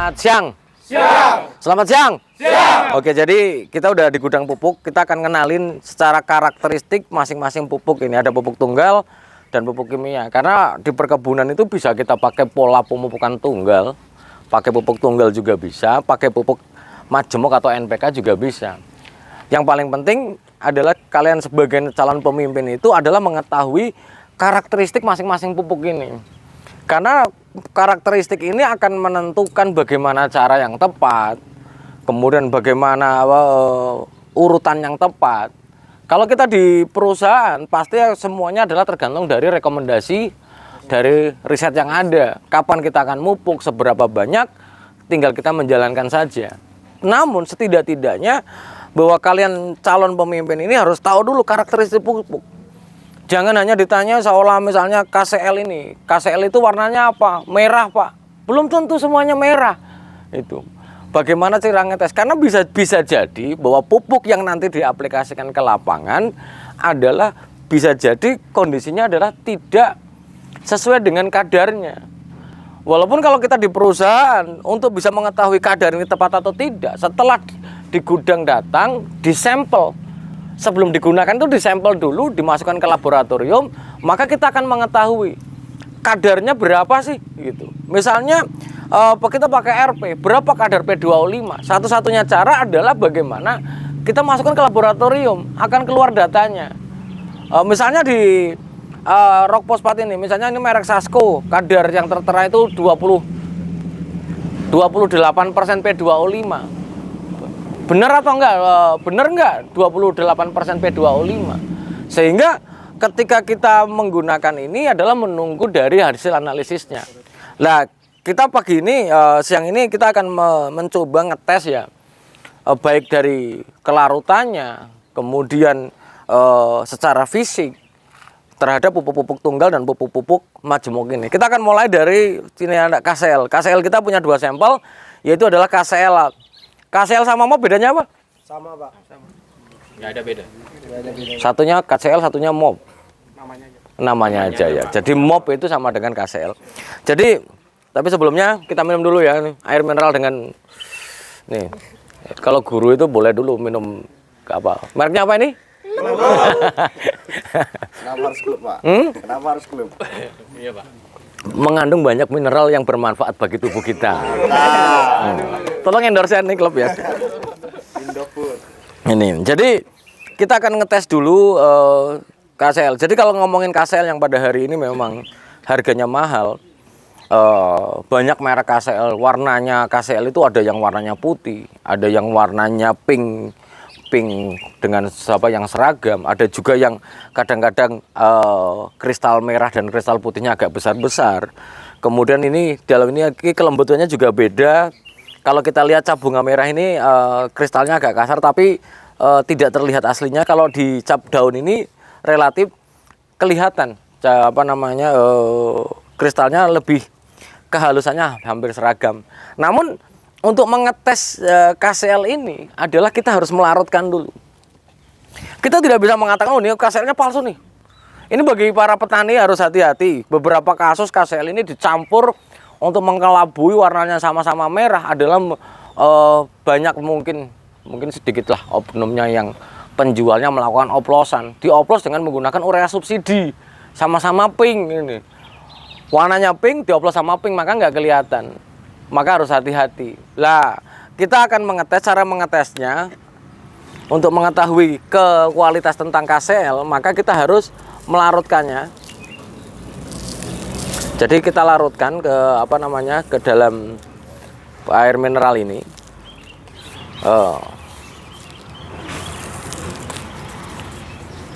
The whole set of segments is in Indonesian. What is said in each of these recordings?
Selamat siang. Siang. Selamat siang. Siang. Oke, jadi kita udah di gudang pupuk. Kita akan kenalin secara karakteristik masing-masing pupuk. Ini ada pupuk tunggal dan pupuk kimia. Karena di perkebunan itu bisa kita pakai pola pemupukan tunggal, pakai pupuk tunggal juga bisa, pakai pupuk majemuk atau NPK juga bisa. Yang paling penting adalah kalian sebagai calon pemimpin itu adalah mengetahui karakteristik masing-masing pupuk ini. Karena karakteristik ini akan menentukan bagaimana cara yang tepat, kemudian bagaimana urutan yang tepat. Kalau kita di perusahaan, pasti semuanya adalah tergantung dari rekomendasi dari riset yang ada. Kapan kita akan mupuk, seberapa banyak, tinggal kita menjalankan saja. Namun setidak-tidaknya bahwa kalian calon pemimpin ini harus tahu dulu karakteristik pupuk. Jangan hanya ditanya seolah misalnya KCL ini. KCL itu warnanya apa? Merah, Pak. Belum tentu semuanya merah. Itu. Bagaimana cara ngetes? Karena bisa jadi bahwa pupuk yang nanti diaplikasikan ke lapangan adalah bisa jadi kondisinya adalah tidak sesuai dengan kadarnya. Walaupun kalau kita di perusahaan untuk bisa mengetahui kadar ini tepat atau tidak, setelah di gudang datang, disampel. Sebelum digunakan itu disampel dulu, dimasukkan ke laboratorium, maka kita akan mengetahui kadarnya berapa sih gitu. Misalnya kita pakai RP, berapa kadar P2O5? Satu-satunya cara adalah bagaimana kita masukkan ke laboratorium, akan keluar datanya. Misalnya di rock fosfat ini, misalnya ini merek Sasko, kadar yang tertera itu 28% P2O5. Benar atau enggak? Benar enggak 28% P2O5? Sehingga ketika kita menggunakan ini adalah menunggu dari hasil analisisnya. Nah, kita pagi ini, siang ini kita akan mencoba ngetes ya, baik dari kelarutannya, kemudian secara fisik terhadap pupuk-pupuk tunggal dan pupuk-pupuk majemuk ini. Kita akan mulai dari sini ada KCL. KCL kita punya 2 sampel, yaitu adalah KCL. KCL sama MOP bedanya apa? Sama, Pak. Sama. Nggak ada beda. Satunya KCL, satunya MOP. Namanya aja ya. Pak. Jadi MOP itu sama dengan KCL. Jadi, tapi sebelumnya kita minum dulu ya, nih, air mineral dengan nih. Kalau guru itu boleh dulu minum apa? Mereknya apa ini? Kenapa harus klub, Pak? Kenapa harus klub? Iya, Pak. Mengandung banyak mineral yang bermanfaat bagi tubuh kita. Tolong endorse nih klub ya. Indofood. Ini. Jadi kita akan ngetes dulu KCL. Jadi kalau ngomongin KCL yang pada hari ini memang harganya mahal. Banyak merek KCL. Warnanya KCL itu ada yang warnanya putih, ada yang warnanya pink dengan yang seragam, ada juga yang kadang-kadang kristal merah dan kristal putihnya agak besar-besar. Kemudian ini dalam ini kelembutannya juga beda. Kalau kita lihat cap bunga merah ini kristalnya agak kasar tapi tidak terlihat aslinya. Kalau di cap daun ini relatif kelihatan kristalnya lebih kehalusannya hampir seragam. Namun untuk mengetes KCL ini adalah kita harus melarutkan dulu. Kita tidak bisa mengatakan, oh ini KCL-nya palsu nih. Ini bagi para petani harus hati-hati. Beberapa kasus KCL ini dicampur untuk mengelabui warnanya sama-sama merah adalah banyak mungkin sedikit lah oknumnya yang penjualnya melakukan oplosan. Dioplos dengan menggunakan urea subsidi. Sama-sama pink ini. Warnanya pink, dioplos sama pink maka nggak kelihatan. Maka harus hati-hati. Lah, kita akan mengetes, cara mengetesnya untuk mengetahui kualitas tentang KCL, maka kita harus melarutkannya. Jadi kita larutkan ke dalam air mineral ini.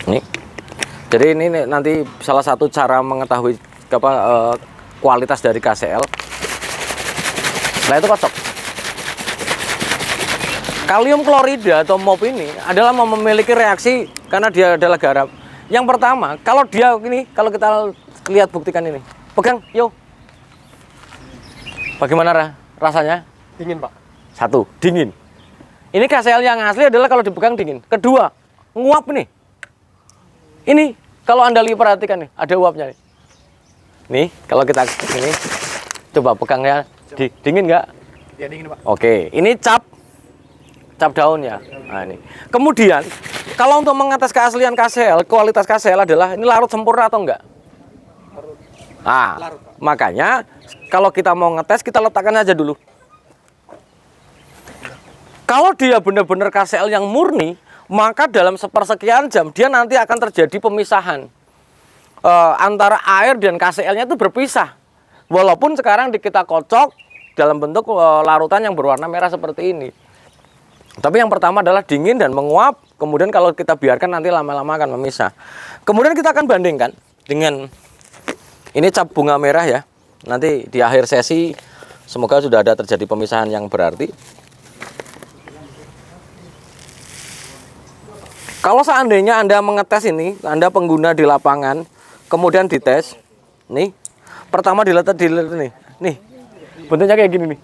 Ini. Jadi ini nanti salah satu cara mengetahui kualitas dari KCL. Nah itu cocok. Kalium klorida atau MOP ini adalah memiliki reaksi karena dia adalah garam. Yang pertama, kalau kita lihat buktikan ini. Pegang, yuk. Bagaimana rasanya? Dingin, Pak. 1, dingin. Ini KCL yang asli adalah kalau dipegang dingin. Kedua, nguap nih. Ini kalau Anda lihat perhatikan nih, ada uapnya nih. Nih, kalau kita ini coba pegang ya. Dingin nggak? Ya dingin Pak. Oke, ini cap daun ya. Nah, ini. Kemudian kalau untuk mengetes keaslian KCL, kualitas KCL adalah ini larut sempurna atau enggak? Nah, makanya kalau kita mau ngetes kita letakkan aja dulu. Kalau dia benar-benar KCL yang murni, maka dalam sepersekian jam dia nanti akan terjadi pemisahan antara air dan KCL-nya itu berpisah. Walaupun sekarang kita kocok dalam bentuk larutan yang berwarna merah seperti ini. Tapi yang pertama adalah dingin dan menguap. Kemudian kalau kita biarkan nanti lama-lama akan memisah. Kemudian kita akan bandingkan dengan ini cap bunga merah ya. Nanti di akhir sesi semoga sudah ada terjadi pemisahan yang berarti. Kalau seandainya Anda mengetes ini, Anda pengguna di lapangan, kemudian dites, nih, pertama dilihat nih, bentuknya kayak gini nih.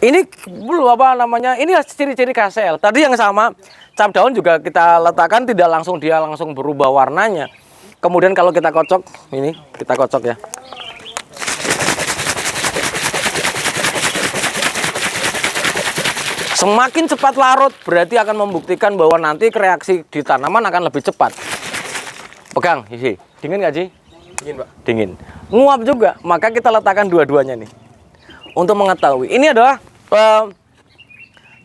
Ini belum apa namanya, ini ciri-ciri KCL. Tadi yang sama, cap daun juga kita letakkan tidak langsung dia langsung berubah warnanya. Kemudian kalau kita kocok, ini kita kocok ya. Semakin cepat larut berarti akan membuktikan bahwa nanti reaksi di tanaman akan lebih cepat. Pegang, isi. Dingin nggak sih? Dingin Pak. Dingin. Nguap juga, maka kita letakkan dua-duanya nih. Untuk mengetahui, ini adalah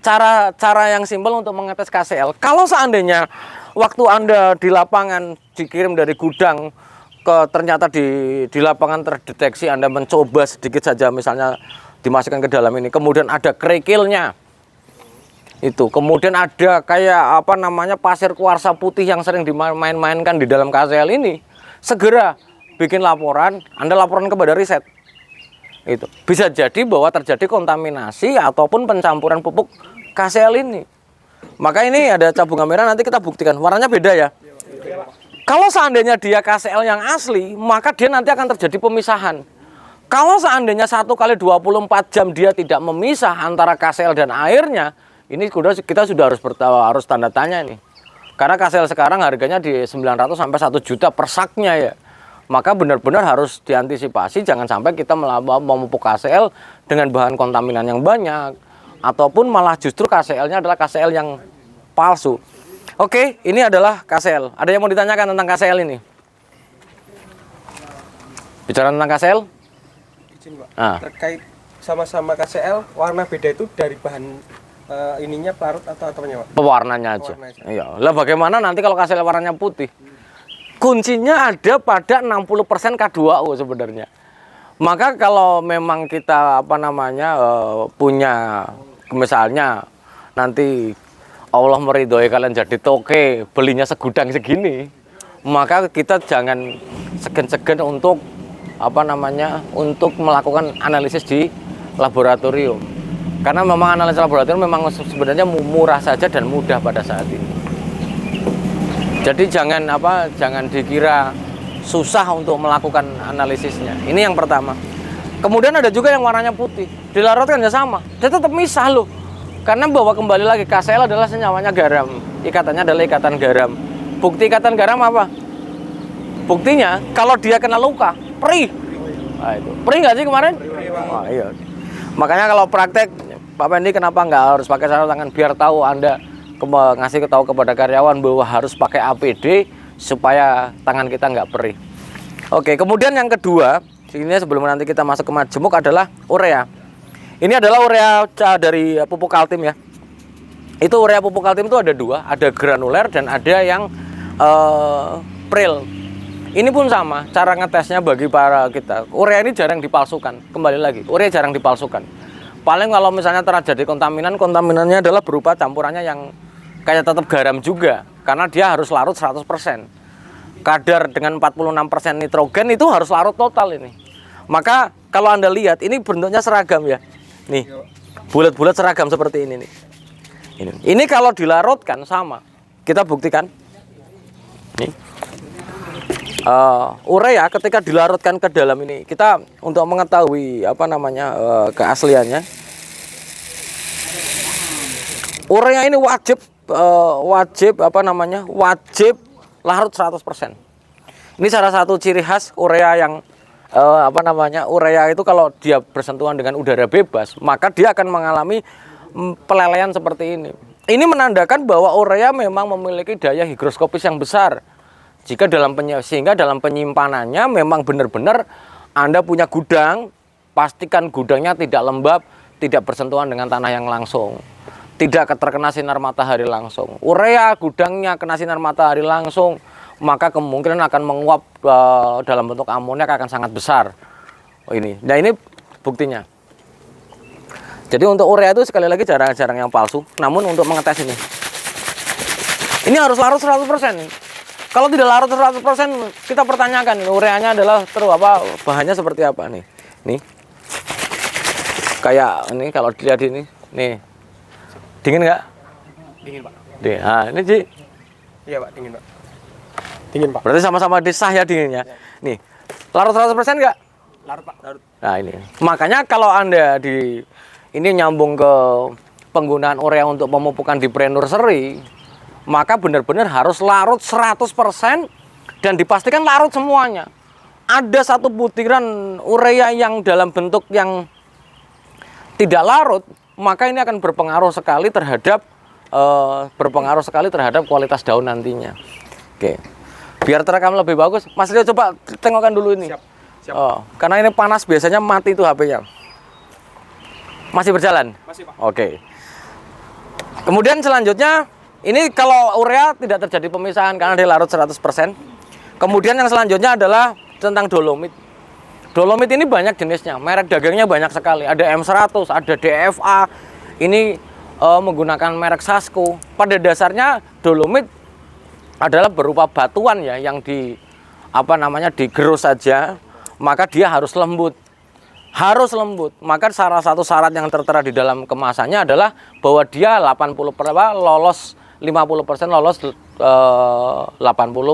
cara yang simpel untuk mengetes KCL. Kalau seandainya waktu Anda di lapangan dikirim dari gudang ternyata di lapangan terdeteksi Anda mencoba sedikit saja misalnya dimasukkan ke dalam ini, kemudian ada kerikilnya. Itu kemudian ada kayak apa namanya pasir kuarsa putih yang sering dimain-mainkan di dalam KCL ini, segera bikin laporan, Anda laporan kepada riset. Itu bisa jadi bahwa terjadi kontaminasi ataupun pencampuran pupuk KCL ini. Maka ini ada cap bunga merah, nanti kita buktikan warnanya beda ya. Kalau seandainya dia KCL yang asli, maka dia nanti akan terjadi pemisahan. Kalau seandainya 1 kali 24 jam dia tidak memisah antara KCL dan airnya, ini kita sudah harus tanda tanya nih. Karena KCL sekarang harganya di 900 sampai 1 juta per saknya ya. Maka benar-benar harus diantisipasi, jangan sampai kita memupuk KCL dengan bahan kontaminan yang banyak, ataupun malah justru KCL-nya adalah KCL yang palsu. Oke, ini adalah KCL. Ada yang mau ditanyakan tentang KCL ini? Bicara tentang KCL? Izin Pak. Ah. Terkait sama-sama KCL, warna beda itu dari bahan ininya pelarut atau apanya Pak? Pewarnanya aja. Pewarna aja. Iya. Lah bagaimana nanti kalau KCL warnanya putih? Kuncinya ada pada 60% K2O sebenarnya. Maka kalau memang kita apa namanya punya misalnya nanti Allah meridhoi kalian jadi toke belinya segudang segini, maka kita jangan segen-segen untuk apa namanya untuk melakukan analisis di laboratorium. Karena memang analisis laboratorium memang sebenarnya murah saja dan mudah pada saat ini. Jadi jangan dikira susah untuk melakukan analisisnya. Ini yang pertama. Kemudian ada juga yang warnanya putih. Dilarutkan ya sama. Dia tetap misah loh. Karena bahwa kembali lagi KCL adalah senyawanya garam. Ikatannya adalah ikatan garam. Bukti ikatan garam apa? Buktinya kalau dia kena luka, perih. Nah, itu. Perih nggak sih kemarin? Wah, iya. Makanya kalau praktek Pak Pendi kenapa nggak harus pakai sarung tangan biar tahu Anda ngasih tahu kepada karyawan bahwa harus pakai APD supaya tangan kita nggak perih. Oke, kemudian yang kedua, ini sebelum nanti kita masuk ke majemuk adalah urea. Ini adalah urea dari pupuk Kaltim ya. Itu urea pupuk Kaltim itu ada dua, ada granuler dan ada yang pril. Ini pun sama, cara ngetesnya bagi para kita. Urea ini jarang dipalsukan, kembali lagi, urea jarang dipalsukan. Paling kalau misalnya terjadi kontaminannya adalah berupa campurannya yang kayak tetap garam juga, karena dia harus larut 100%. Kadar dengan 46% nitrogen itu harus larut total ini. Maka kalau Anda lihat ini bentuknya seragam ya. Nih, bulat-bulat seragam seperti ini nih. Ini kalau dilarutkan sama. Kita buktikan. Nih. Urea ketika dilarutkan ke dalam ini, kita untuk mengetahui apa namanya keasliannya. Urea ini wajib larut 100%. Ini salah satu ciri khas urea yang apa namanya, urea itu kalau dia bersentuhan dengan udara bebas, maka dia akan mengalami pelelehan seperti ini. Ini menandakan bahwa urea memang memiliki daya higroskopis yang besar. Sehingga dalam penyimpanannya memang benar-benar Anda punya gudang, pastikan gudangnya tidak lembab, tidak bersentuhan dengan tanah yang langsung, tidak terkena sinar matahari langsung. Urea gudangnya kena sinar matahari langsung, maka kemungkinan akan menguap dalam bentuk amoniak akan sangat besar. Nah ini buktinya. Jadi untuk urea itu sekali lagi jarang-jarang yang palsu. Namun untuk mengetes ini harus larut 100%. Kalau tidak larut 100%, kita pertanyakan ureanya adalah bahannya seperti apa nih. Nih. Kayak ini kalau dilihat ini, nih. Dingin nggak? Dingin, Pak. Nah, ini Ji. Iya, Pak, dingin, Pak. Dingin, Pak. Berarti sama-sama disah ya dinginnya. Nih, larut 100% nggak? Larut, Pak, larut. Nah ini, makanya kalau Anda ini nyambung ke penggunaan urea untuk pemupukan di pre-nursery, maka benar-benar harus larut 100% dan dipastikan larut semuanya. Ada satu butiran urea yang dalam bentuk yang tidak larut, maka ini akan berpengaruh sekali terhadap kualitas daun nantinya. Oke. Biar terekam lebih bagus, Mas Rio coba tengokkan dulu ini. Siap. Karena ini panas biasanya mati itu HP-nya. Masih berjalan? Masih, Pak. Oke. Kemudian selanjutnya, ini kalau urea tidak terjadi pemisahan karena dia larut 100%. Kemudian yang selanjutnya adalah tentang dolomit. Dolomit ini banyak jenisnya, merek dagangnya banyak sekali. Ada M100, ada DFA. Ini menggunakan merek Sasco. Pada dasarnya dolomit adalah berupa batuan ya yang digerus saja, maka dia harus lembut. Maka salah satu syarat yang tertera di dalam kemasannya adalah bahwa dia 50% lolos 80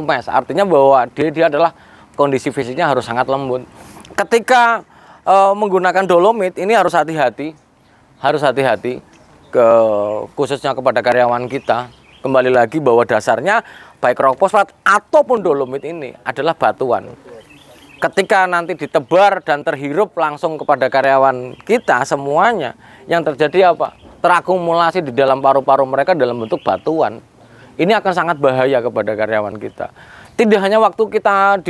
mes. Artinya bahwa dia adalah kondisi fisiknya harus sangat lembut. Ketika menggunakan dolomit ini harus hati-hati, khususnya kepada karyawan kita. Kembali lagi bahwa dasarnya baik rock fosfat ataupun dolomit ini adalah batuan. Ketika nanti ditebar dan terhirup langsung kepada karyawan kita semuanya, yang terjadi apa? Terakumulasi di dalam paru-paru mereka dalam bentuk batuan. Ini akan sangat bahaya kepada karyawan kita. Tidak hanya waktu kita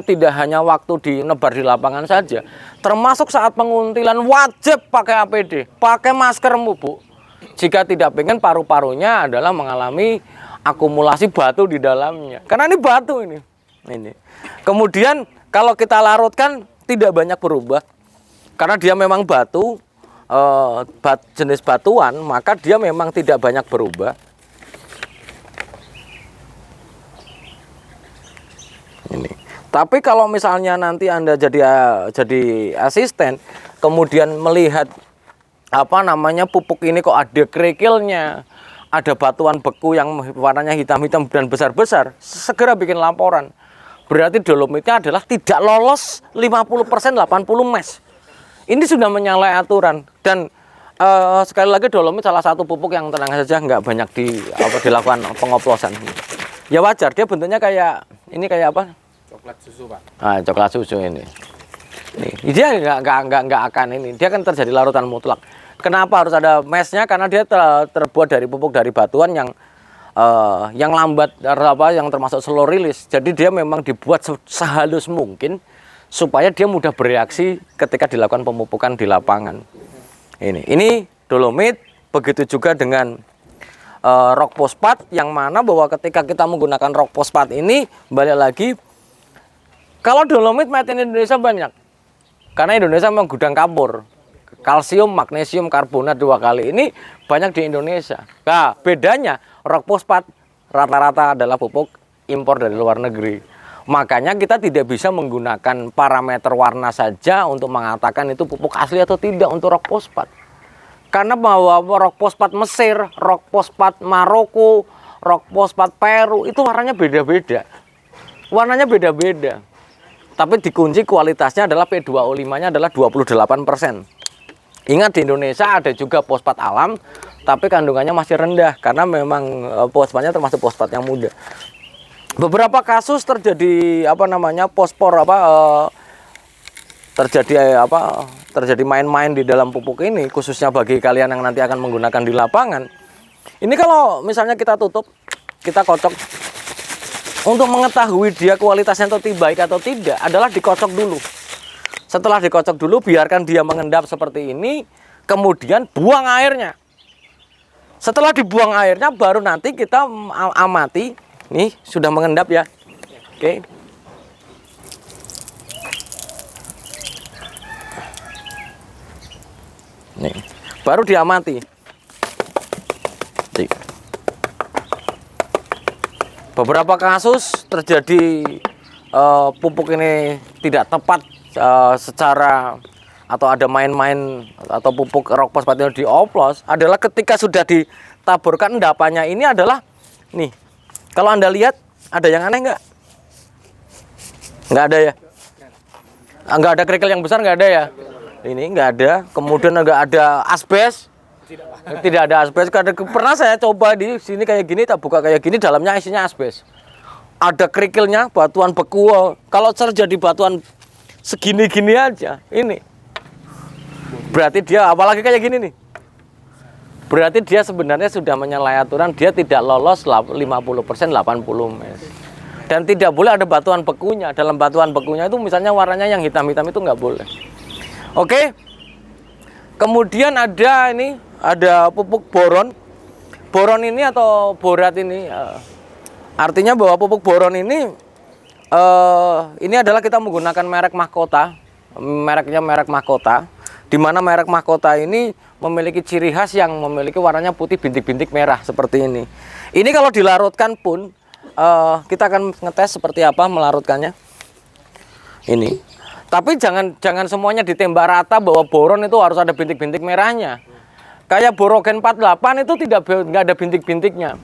tidak hanya waktu dinebar di lapangan saja, termasuk saat penguntilan wajib pakai APD, pakai masker, Bu. Jika tidak pengen paru-parunya adalah mengalami akumulasi batu di dalamnya. Karena ini batu ini. Kemudian kalau kita larutkan tidak banyak berubah. Karena dia memang batu, jenis batuan, maka dia memang tidak banyak berubah. Ini. Tapi kalau misalnya nanti Anda jadi asisten, kemudian melihat pupuk ini kok ada kerikilnya, ada batuan beku yang warnanya hitam-hitam dan besar-besar, segera bikin laporan. Berarti dolomitnya adalah tidak lolos 50% 80 mes. Ini sudah menyalahi aturan. Dan sekali lagi dolomit salah satu pupuk yang tenang saja nggak banyak dilakukan pengoplosan. Ya wajar, dia bentuknya kayak apa? Coklat susu, Pak. Nah, coklat susu ini. Dia nggak akan ini. Dia kan terjadi larutan mutlak. Kenapa harus ada mesnya? Karena dia terbuat dari pupuk dari batuan yang lambat, yang termasuk slow release. Jadi dia memang dibuat sehalus mungkin supaya dia mudah bereaksi ketika dilakukan pemupukan di lapangan. Ini dolomit, begitu juga dengan rock fosfat, yang mana bahwa ketika kita menggunakan rock fosfat ini, balik lagi, kalau dolomit made in Indonesia banyak. Karena Indonesia memang gudang kapur. Kalsium, magnesium, karbonat 2 kali ini banyak di Indonesia. Nah, bedanya rock fosfat rata-rata adalah pupuk impor dari luar negeri. Makanya kita tidak bisa menggunakan parameter warna saja untuk mengatakan itu pupuk asli atau tidak untuk rock fosfat. Karena bahwa rock fosfat Mesir, rock fosfat Maroko, rock fosfat Peru itu warnanya beda-beda. Warnanya beda-beda. Tapi dikunci kualitasnya adalah P2O5-nya adalah 28%. Ingat di Indonesia ada juga fosfat alam, tapi kandungannya masih rendah karena memang fosfatnya termasuk fosfat yang muda. Beberapa kasus terjadi fosfor terjadi main-main di dalam pupuk ini, khususnya bagi kalian yang nanti akan menggunakan di lapangan. Ini kalau misalnya kita tutup, kita kocok, untuk mengetahui dia kualitasnya baik atau tidak adalah dikocok dulu. Setelah dikocok dulu, biarkan dia mengendap seperti ini, kemudian buang airnya. Setelah dibuang airnya, baru nanti kita amati. Nih, sudah mengendap ya. Oke. Nih, baru diamati. Nih. Beberapa kasus terjadi pupuk ini tidak tepat secara, atau ada main-main atau pupuk rock fosfat ini dioplos, adalah ketika sudah ditaburkan endapannya ini adalah nih. Kalau Anda lihat, ada yang aneh nggak? Nggak ada ya? Nggak ada kerikil yang besar, nggak ada ya? Ini nggak ada. Kemudian nggak ada asbes. Tidak ada asbes. Pernah saya coba di sini kayak gini, tak buka kayak gini, dalamnya isinya asbes. Ada kerikilnya, batuan beku. Kalau terjadi batuan segini-gini aja, ini berarti dia, apalagi kayak gini nih, berarti dia sebenarnya sudah menyalahi aturan. Dia tidak lolos 50%, 80 mes. Dan tidak boleh ada batuan bekunya. Dalam batuan bekunya itu misalnya warnanya yang hitam-hitam itu nggak boleh. Oke. Kemudian ada pupuk boron. Boron ini atau borat ini, artinya bahwa pupuk boron ini adalah kita menggunakan merek mahkota. Mereknya merek mahkota, di mana merek mahkota ini memiliki ciri khas yang memiliki warnanya putih bintik-bintik merah seperti ini. Ini kalau dilarutkan pun, kita akan ngetes seperti apa melarutkannya. Ini. Tapi jangan semuanya ditembak rata bahwa boron itu harus ada bintik-bintik merahnya. Kayak borogen 48 itu nggak ada bintik-bintiknya.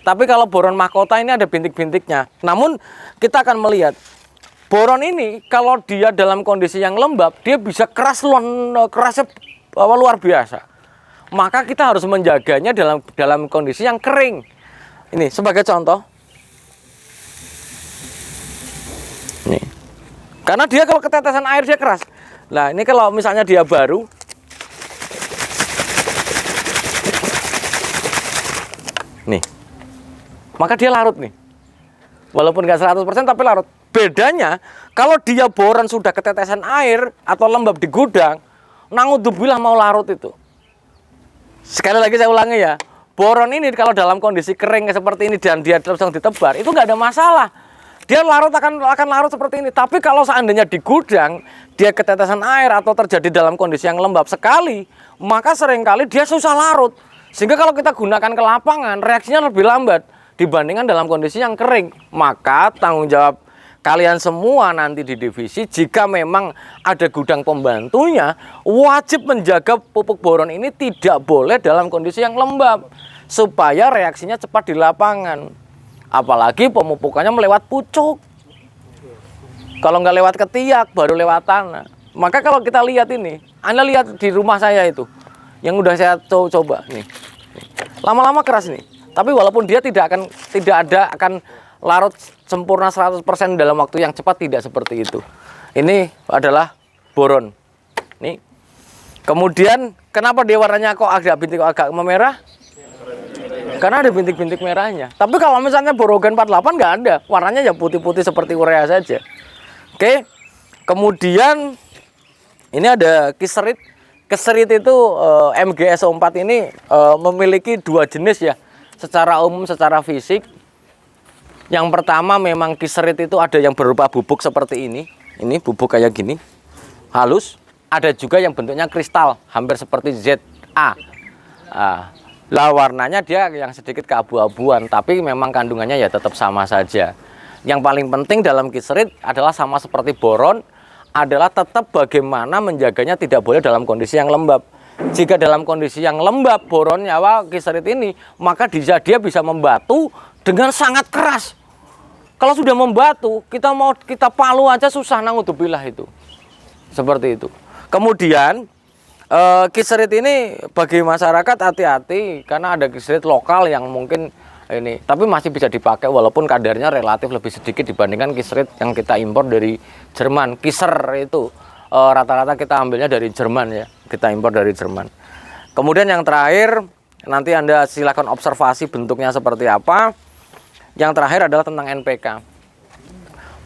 Tapi kalau boron mahkota ini ada bintik-bintiknya. Namun kita akan melihat boron ini kalau dia dalam kondisi yang lembab, dia bisa kerasnya luar biasa. Maka kita harus menjaganya dalam kondisi yang kering. Ini sebagai contoh. Nih. Karena dia kalau ketetesan air dia keras. Nah, ini kalau misalnya dia baru, nih, maka dia larut nih. Walaupun nggak 100% tapi larut. Bedanya kalau dia boron sudah ketetesan air atau lembab di gudang, naudzubillah mau larut itu. Sekali lagi saya ulangi ya, boron ini kalau dalam kondisi kering seperti ini dan dia terus ditebar, itu nggak ada masalah. Dia larut akan larut seperti ini. Tapi kalau seandainya di gudang dia ketetesan air atau terjadi dalam kondisi yang lembab sekali, maka seringkali dia susah larut. Sehingga kalau kita gunakan ke lapangan, reaksinya lebih lambat dibandingkan dalam kondisi yang kering. Maka tanggung jawab kalian semua nanti di divisi, jika memang ada gudang pembantunya, wajib menjaga pupuk boron ini tidak boleh dalam kondisi yang lembab, supaya reaksinya cepat di lapangan. Apalagi pemupukannya melewat pucuk. Kalau nggak lewat ketiak, baru lewat tanah. Maka kalau kita lihat ini, Anda lihat di rumah saya itu, yang udah saya coba nih, lama-lama keras nih. Tapi walaupun dia tidak akan larut sempurna 100% dalam waktu yang cepat, tidak seperti itu. Ini adalah boron. Nih. Kemudian kenapa dia warnanya kok agak memerah? Karena ada bintik-bintik merahnya. Tapi kalau misalnya borogen 48 nggak ada, warnanya ya putih-putih seperti urea saja. Oke. Kemudian ini ada kiserit. Kiserit itu MgSO4 ini memiliki dua jenis ya, secara umum, secara fisik. Yang pertama memang kiserit itu ada yang berupa bubuk seperti ini bubuk kayak gini, halus. Ada juga yang bentuknya kristal, hampir seperti ZA. Lah warnanya dia yang sedikit keabu-abuan, tapi memang kandungannya ya tetap sama saja. Yang paling penting dalam kiserit adalah sama seperti boron, adalah tetap bagaimana menjaganya tidak boleh dalam kondisi yang lembab. Jika dalam kondisi yang lembab boronnya kiserit ini, maka dia bisa membatu dengan sangat keras. Kalau sudah membatu, kita palu aja susah, naudzubillah itu. Seperti itu. Kemudian kiserit ini bagi masyarakat hati-hati, karena ada kiserit lokal yang mungkin ini, tapi masih bisa dipakai walaupun kadarnya relatif lebih sedikit dibandingkan kiserit yang kita impor dari Jerman. Kiser itu rata-rata kita ambilnya dari Jerman ya, kita impor dari Jerman. Kemudian yang terakhir, nanti Anda silakan observasi bentuknya seperti apa. Yang terakhir adalah tentang NPK.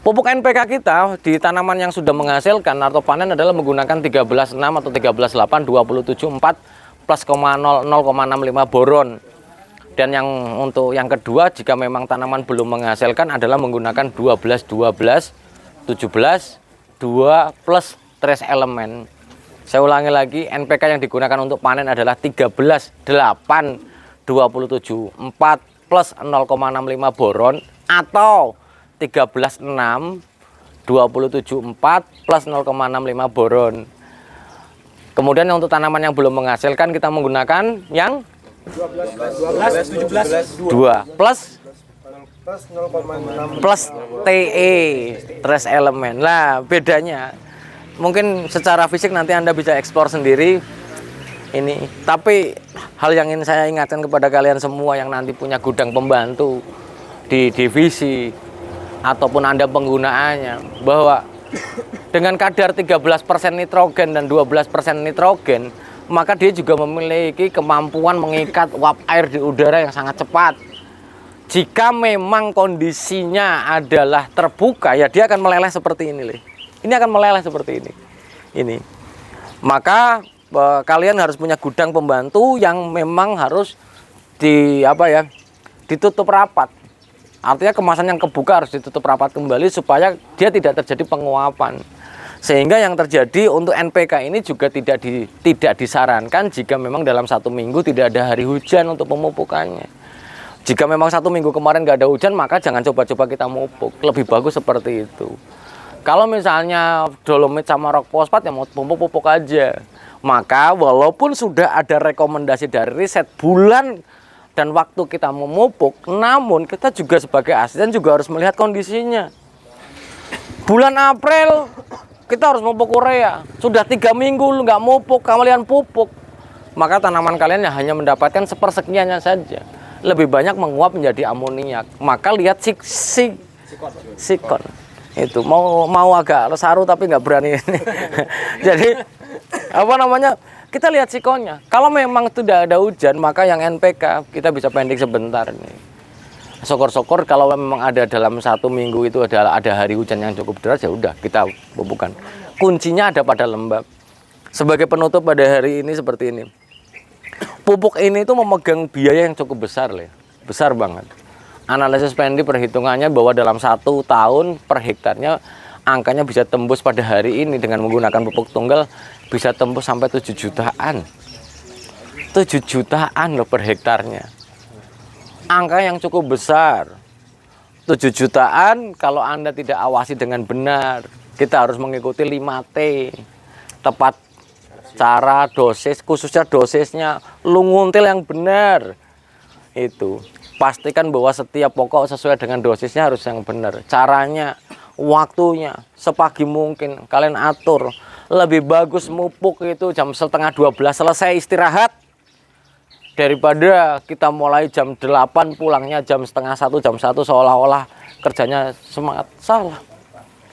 Pupuk NPK kita di tanaman yang sudah menghasilkan atau panen adalah menggunakan 13,6 atau 13,8, 27,4 plus 0,65 boron. Dan yang untuk yang kedua, jika memang tanaman belum menghasilkan adalah menggunakan 12, 17, 2 plus trace elemen. Saya ulangi lagi, NPK yang digunakan untuk panen adalah 13,8, 27,4 plus 0,65 boron atau 13,6, 27,4 plus 0,65 boron. Kemudian untuk tanaman yang belum menghasilkan kita menggunakan yang 2 plus Plus 0,6. plus TE, trace elemen. Lah bedanya mungkin secara fisik nanti Anda bisa eksplor sendiri ini. Tapi hal yang ingin saya ingatkan kepada kalian semua yang nanti punya gudang pembantu di divisi ataupun Anda penggunaannya, bahwa dengan kadar 13% nitrogen dan 12% nitrogen, maka dia juga memiliki kemampuan mengikat uap air di udara yang sangat cepat. Jika memang kondisinya adalah terbuka, ya dia akan meleleh seperti ini. Ini akan meleleh seperti ini. Ini. Maka kalian harus punya gudang pembantu yang memang harus ditutup rapat. Artinya kemasan yang kebuka harus ditutup rapat kembali supaya dia tidak terjadi penguapan. Sehingga yang terjadi untuk NPK ini juga tidak disarankan jika memang dalam 1 minggu tidak ada hari hujan untuk pemupukannya. Jika memang 1 minggu kemarin nggak ada hujan, maka jangan coba-coba kita mupuk. Lebih bagus seperti itu. Kalau misalnya dolomit sama rock fosfat, ya mau pupuk aja. Maka walaupun sudah ada rekomendasi dari riset bulan dan waktu kita memupuk, namun kita juga sebagai asisten juga harus melihat kondisinya. Bulan April kita harus mupuk urea, sudah 3 minggu lu nggak mupuk, kalian pupuk, maka tanaman kalian hanya mendapatkan sepersekiannya saja, lebih banyak menguap menjadi amoniak. Maka lihat sikon itu mau agak saru tapi nggak berani. Jadi kita lihat sikonnya. Kalau memang tidak ada hujan, maka yang NPK kita bisa pending sebentar nih. Syukur-syukur kalau memang ada dalam 1 minggu itu ada hari hujan yang cukup deras, ya udah kita pupukkan. Kuncinya ada pada lembab. Sebagai penutup pada hari ini seperti ini. Pupuk ini itu memegang biaya yang cukup besar, besar banget. Analisis pendi perhitungannya bahwa dalam 1 tahun per hektarnya angkanya bisa tembus pada hari ini dengan menggunakan pupuk tunggal bisa tembus sampai 7 jutaan. 7 jutaan loh per hektarnya. Angka yang cukup besar. 7 jutaan kalau Anda tidak awasi dengan benar. Kita harus mengikuti 5T. Tepat cara, dosis, khususnya dosisnya. Lu nguntil yang benar. Itu. Pastikan bahwa setiap pokok sesuai dengan dosisnya harus yang benar. Caranya, waktunya, sepagi mungkin kalian atur. Lebih bagus mupuk itu jam 11:30 selesai istirahat, daripada kita mulai jam 8 pulangnya jam 12:30, jam 1 seolah-olah kerjanya semangat. Salah.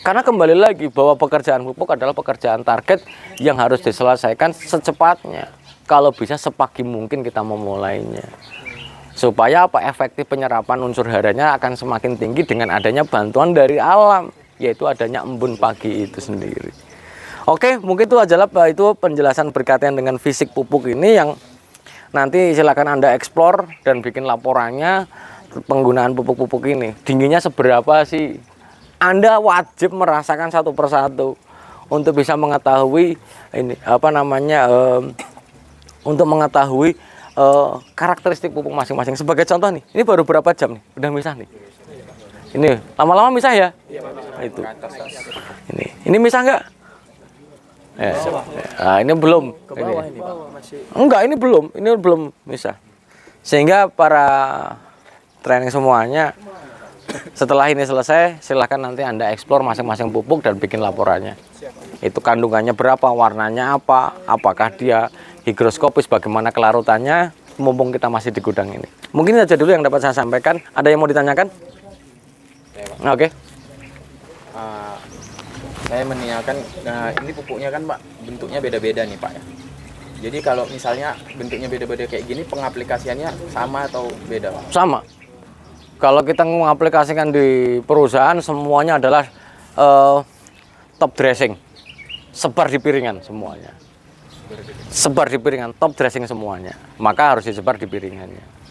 Karena kembali lagi bahwa pekerjaan pupuk adalah pekerjaan target yang harus diselesaikan secepatnya. Kalau bisa sepagi mungkin kita memulainya. Supaya efektif penyerapan unsur haranya akan semakin tinggi dengan adanya bantuan dari alam, yaitu adanya embun pagi itu sendiri. Oke, mungkin itu adalah itu penjelasan berkaitan dengan fisik pupuk ini yang nanti silakan Anda eksplor dan bikin laporannya penggunaan pupuk-pupuk ini. Dinginnya seberapa sih? Anda wajib merasakan satu persatu untuk bisa mengetahui ini untuk mengetahui karakteristik pupuk masing-masing. Sebagai contoh nih, ini baru berapa jam nih? Udah misah nih. Ini lama-lama misah ya? Itu. Ini misah nggak? Ya. Nah, ini belum. Enggak, ini belum misah. Sehingga para training semuanya setelah ini selesai, silahkan nanti Anda eksplor masing-masing pupuk dan bikin laporannya. Itu kandungannya berapa, warnanya apa, apakah dia higroskopis, bagaimana kelarutannya, mumpung kita masih di gudang ini. Mungkin itu aja dulu yang dapat saya sampaikan. Ada yang mau ditanyakan? Oke. Saya menanyakan, nah ini pupuknya kan Pak, bentuknya beda-beda nih Pak ya. Jadi kalau misalnya bentuknya beda-beda kayak gini, pengaplikasiannya sama atau beda Pak? Sama. Kalau kita mengaplikasikan di perusahaan, semuanya adalah top dressing, sebar di piringan semuanya. Sebar di piringan, top dressing semuanya. Maka harus disebar di piringannya.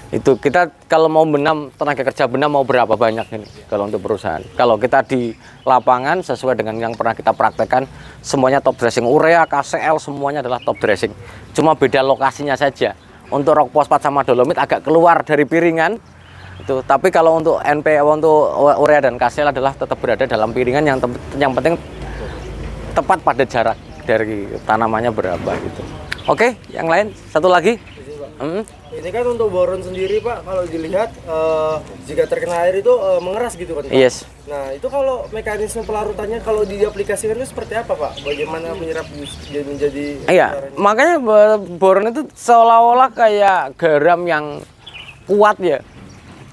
Itu kita kalau mau benam, tenaga kerja benam mau berapa banyak ini kalau untuk perusahaan. Kalau kita di lapangan sesuai dengan yang pernah kita praktekkan, semuanya top dressing. Urea, KCL semuanya adalah top dressing. Cuma beda lokasinya saja. Untuk rock fosfat sama dolomit agak keluar dari piringan. Itu. Tapi kalau untuk NP, untuk urea dan KCL adalah tetap berada dalam piringan, yang penting tepat pada jarak dari tanamannya berapa gitu. Oke, yang lain satu lagi. Ini kan untuk boron sendiri Pak, kalau dilihat jika terkena air itu mengeras gitu kan Pak? Yes. Nah itu kalau mekanisme pelarutannya kalau diaplikasikan itu seperti apa Pak? Bagaimana menyerap menjadi Iya, makanya boron itu seolah-olah kayak garam yang kuat ya.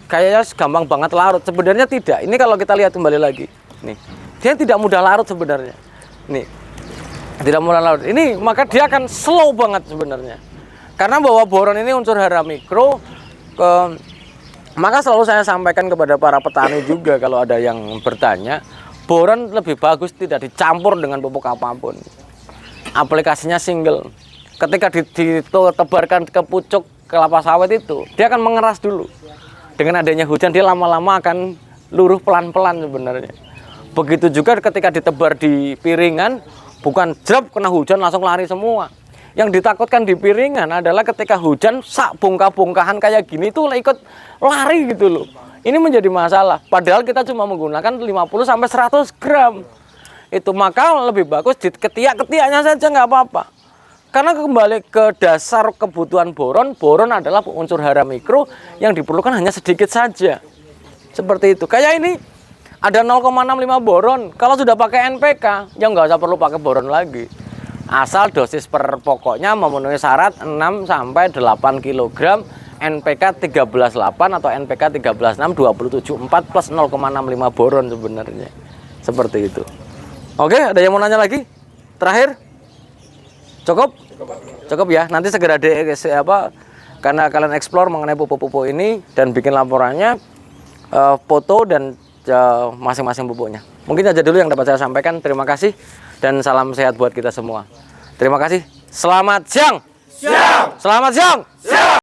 Kayaknya gampang banget larut. Sebenarnya tidak. Ini kalau kita lihat kembali lagi. Nih, dia tidak mudah larut sebenarnya. Nih, tidak mudah larut. Ini maka dia akan slow banget sebenarnya. Karena bahwa boron ini unsur hara mikro, maka selalu saya sampaikan kepada para petani juga kalau ada yang bertanya, boron lebih bagus tidak dicampur dengan pupuk apapun. Aplikasinya single. Ketika ditebarkan ke pucuk kelapa sawit itu, dia akan mengeras dulu. Dengan adanya hujan dia lama-lama akan luruh pelan-pelan sebenarnya. Begitu juga ketika ditebar di piringan, bukan jrep kena hujan langsung lari semua. Yang ditakutkan di piringan adalah ketika hujan sak bongkah-bongkahan kayak gini tuh ikut lari gitu loh. Ini menjadi masalah. Padahal kita cuma menggunakan 50 sampai 100 gram. Itu maka lebih bagus di ketiak-ketiaknya saja nggak apa-apa. Karena kembali ke dasar kebutuhan boron, boron adalah unsur hara mikro yang diperlukan hanya sedikit saja. Seperti itu. Kayak ini ada 0,65 boron. Kalau sudah pakai NPK, ya nggak usah perlu pakai boron lagi. Asal dosis per pokoknya memenuhi syarat 6 sampai 8 kg NPK 13,8 atau NPK 13,6 27,4 plus 0,65 boron sebenarnya. Seperti itu. Oke, ada yang mau nanya lagi? Terakhir? Cukup? Cukup ya. Nanti segera karena kalian explore mengenai pupuk-pupuk ini dan bikin laporannya, foto dan masing-masing pupuknya. Mungkin aja dulu yang dapat saya sampaikan. Terima kasih dan salam sehat buat kita semua. Terima kasih. Selamat siang. Siang. Selamat siang.